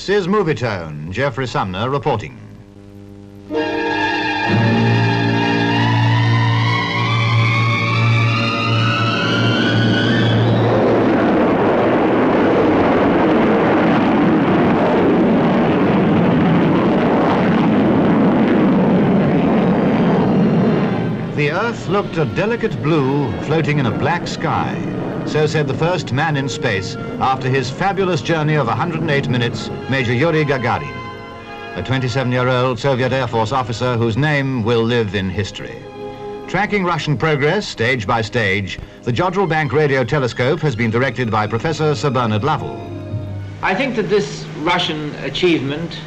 This is Movietone. Jeffrey Sumner reporting. The Earth looked a delicate blue floating in a black sky. So said the first man in space after his fabulous journey of 108 minutes, Major Yuri Gagarin, a 27-year-old Soviet Air Force officer whose name will live in history. Tracking Russian progress stage by stage, the Jodrell Bank radio telescope has been directed by Professor Sir Bernard Lovell. I think that this Russian achievement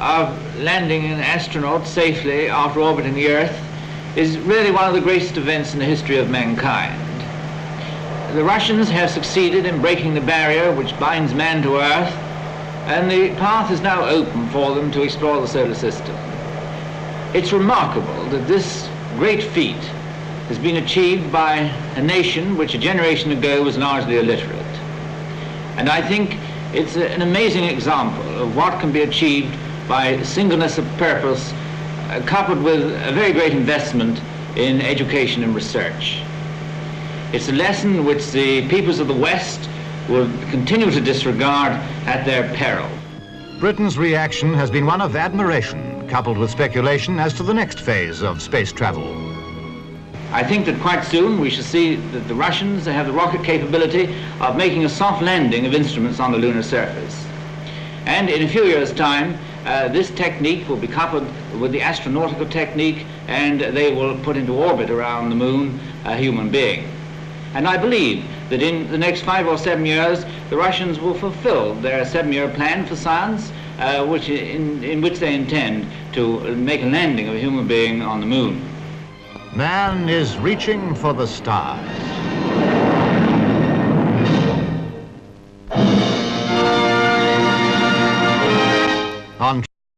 of landing an astronaut safely after orbiting the Earth is really one of the greatest events in the history of mankind. The Russians have succeeded in breaking the barrier which binds man to Earth, and the path is now open for them to explore the solar system. It's remarkable that this great feat has been achieved by a nation which a generation ago was largely illiterate. And I think it's an amazing example of what can be achieved by singleness of purpose, coupled with a very great investment in education and research. It's a lesson which the peoples of the West will continue to disregard at their peril. Britain's reaction has been one of admiration, coupled with speculation as to the next phase of space travel. I think that quite soon we shall see that the Russians have the rocket capability of making a soft landing of instruments on the lunar surface. And in a few years' time, this technique will be coupled with the astronautical technique, and they will put into orbit around the moon a human being. And I believe that in the next 5 or 7 years, the Russians will fulfill their 7-year plan for science, in which they intend to make a landing of a human being on the moon. Man is reaching for the stars. On